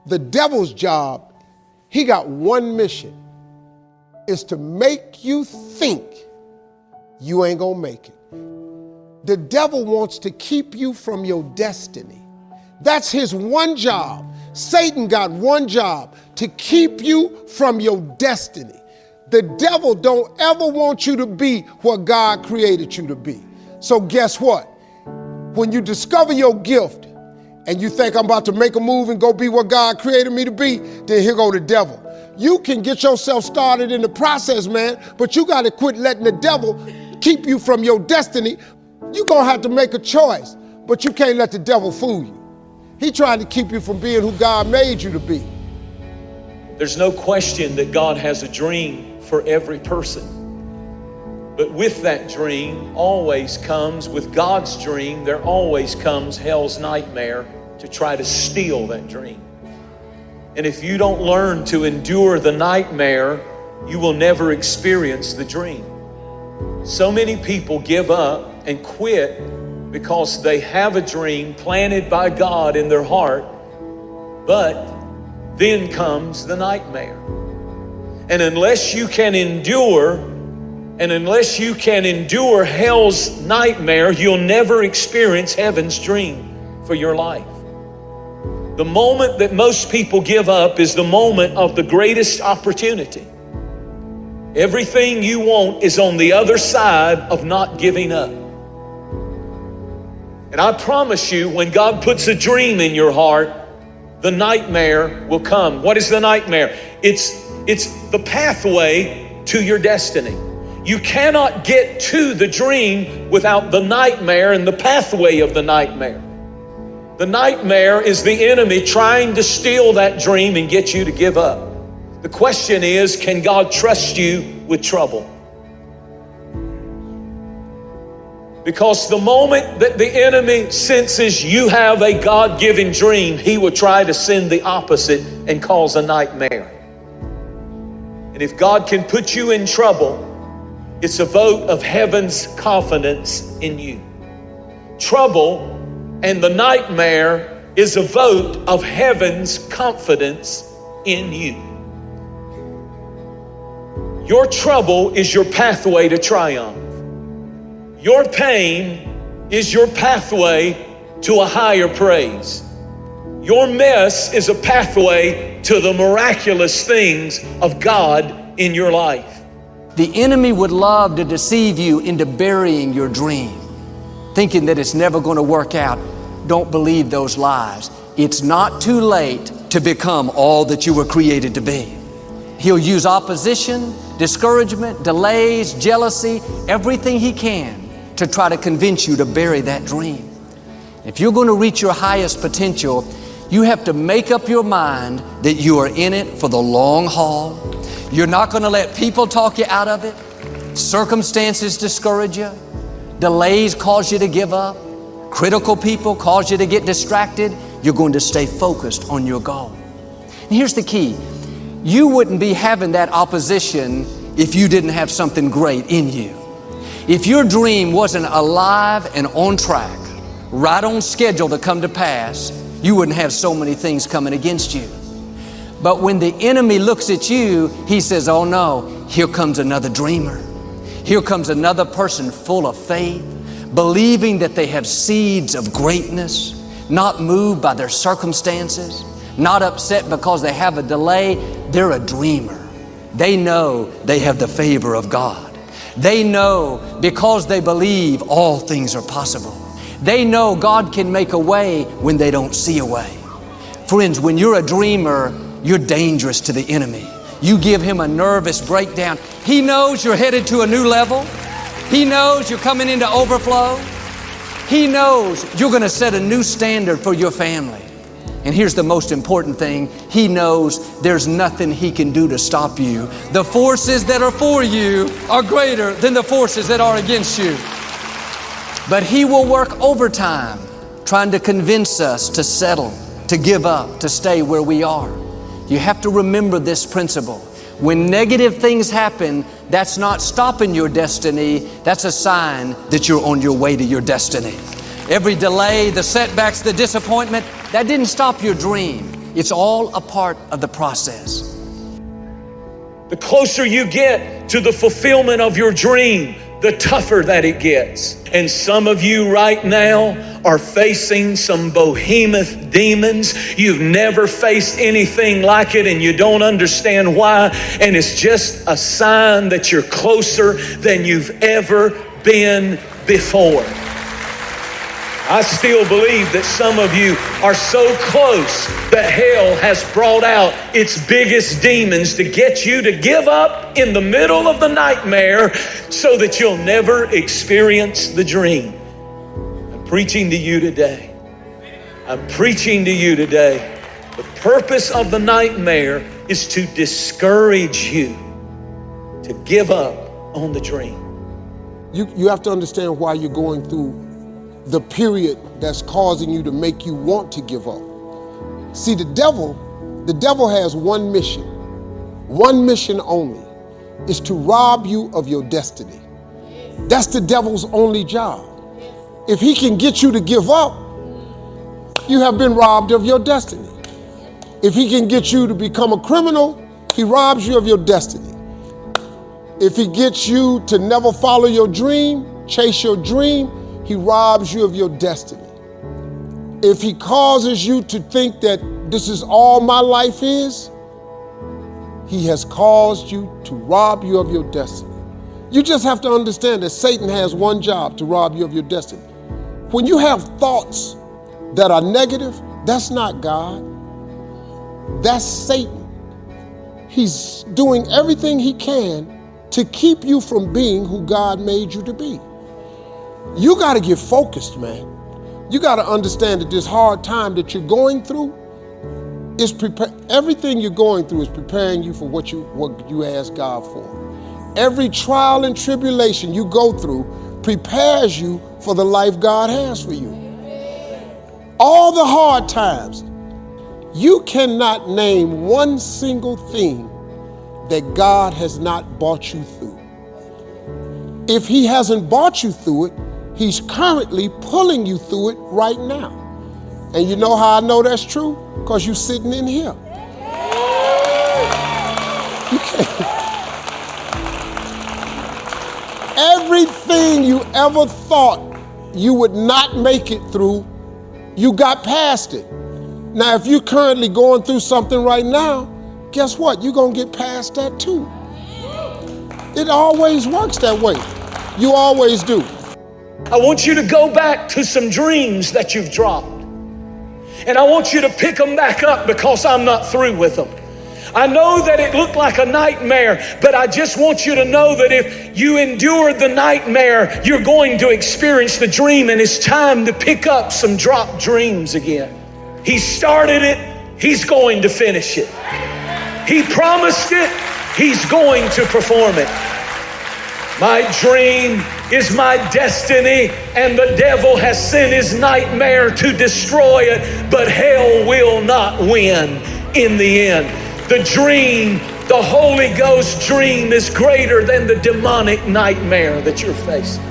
The devil's job, he got one mission, is to make you think you ain't gonna make it. The devil wants to keep you from your destiny. That's his one job. Satan got one job, to keep you from your destiny. The devil don't ever want you to be what God created you to be. So guess what? When you discover your gift and you think I'm about to make a move and go be what God created me to be, then here go the devil. You can get yourself started in the process, man, but you got to quit letting the devil keep you from your destiny. You're going to have to make a choice, but you can't let the devil fool you. He trying to keep you from being who God made you to be. There's no question that God has a dream for every person. But with that dream always comes, with God's dream, there always comes hell's nightmare to try to steal that dream. And if you don't learn to endure the nightmare, you will never experience the dream. So many people give up and quit because they have a dream planted by God in their heart, but then comes the nightmare. And unless you can endure hell's nightmare, you'll never experience heaven's dream for your life. The moment that most people give up is the moment of the greatest opportunity. Everything you want is on the other side of not giving up. And I promise you, when God puts a dream in your heart, the nightmare will come. What is the nightmare? It's the pathway to your destiny. You cannot get to the dream without the nightmare and the pathway of the nightmare. The nightmare is the enemy trying to steal that dream and get you to give up. The question is, can God trust you with trouble? Because the moment that the enemy senses you have a God-given dream, he will try to send the opposite and cause a nightmare. And if God can put you in trouble, it's a vote of heaven's confidence in you. Trouble and the nightmare is a vote of heaven's confidence in you. Your trouble is your pathway to triumph. Your pain is your pathway to a higher praise. Your mess is a pathway to the miraculous things of God in your life. The enemy would love to deceive you into burying your dream, thinking that it's never going to work out. Don't believe those lies. It's not too late to become all that you were created to be. He'll use opposition, discouragement, delays, jealousy, everything he can to try to convince you to bury that dream. If you're going to reach your highest potential, you have to make up your mind that you are in it for the long haul. You're not going to let people talk you out of it. Circumstances discourage you. Delays cause you to give up. Critical people cause you to get distracted. You're going to stay focused on your goal. And here's the key. You wouldn't be having that opposition if you didn't have something great in you. If your dream wasn't alive and on track, right on schedule to come to pass, you wouldn't have so many things coming against you. But when the enemy looks at you, he says, oh no, here comes another dreamer. Here comes another person full of faith, believing that they have seeds of greatness, not moved by their circumstances, not upset because they have a delay. They're a dreamer. They know they have the favor of God. They know because they believe all things are possible. They know God can make a way when they don't see a way. Friends, when you're a dreamer, you're dangerous to the enemy. You give him a nervous breakdown. He knows you're headed to a new level. He knows you're coming into overflow. He knows you're going to set a new standard for your family. And here's the most important thing. He knows there's nothing he can do to stop you. The forces that are for you are greater than the forces that are against you. But he will work overtime trying to convince us to settle, to give up, to stay where we are. You have to remember this principle. When negative things happen, that's not stopping your destiny. That's a sign that you're on your way to your destiny. Every delay, the setbacks, the disappointment, that didn't stop your dream. It's all a part of the process. The closer you get to the fulfillment of your dream, the tougher that it gets. And some of you right now are facing some behemoth demons. You've never faced anything like it and you don't understand why. And it's just a sign that you're closer than you've ever been before. I still believe that some of you are so close that hell has brought out its biggest demons to get you to give up in the middle of the nightmare so that you'll never experience the dream. I'm preaching to you today. I'm preaching to you today. The purpose of the nightmare is to discourage you to give up on the dream. You have to understand why you're going through the period that's causing you to make you want to give up. See, the devil has one mission only, is to rob you of your destiny. That's the devil's only job. If he can get you to give up, you have been robbed of your destiny. If he can get you to become a criminal, he robs you of your destiny. If he gets you to never follow your dream, chase your dream, he robs you of your destiny. If he causes you to think that this is all my life is, he has caused you to rob you of your destiny. You just have to understand that Satan has one job, to rob you of your destiny. When you have thoughts that are negative, that's not God. That's Satan. He's doing everything he can to keep you from being who God made you to be. You got to get focused, man. You got to understand that this hard time that you're going through is everything you're going through is preparing you for what you ask God for. Every trial and tribulation you go through prepares you for the life God has for you. All the hard times, you cannot name one single thing that God has not brought you through. If he hasn't brought you through it, he's currently pulling you through it right now. And you know how I know that's true? Because you're sitting in here. You can't. Everything you ever thought you would not make it through, you got past it. Now, if you're currently going through something right now, guess what? You're going to get past that too. It always works that way. You always do. I want you to go back to some dreams that you've dropped. And I want you to pick them back up because I'm not through with them. I know that it looked like a nightmare, but I just want you to know that if you endure the nightmare, you're going to experience the dream, and it's time to pick up some dropped dreams again. He started it, he's going to finish it. He promised it, he's going to perform it. My dream is my destiny, and the devil has sent his nightmare to destroy it, but hell will not win in the end. The dream, the Holy Ghost dream, is greater than the demonic nightmare that you're facing.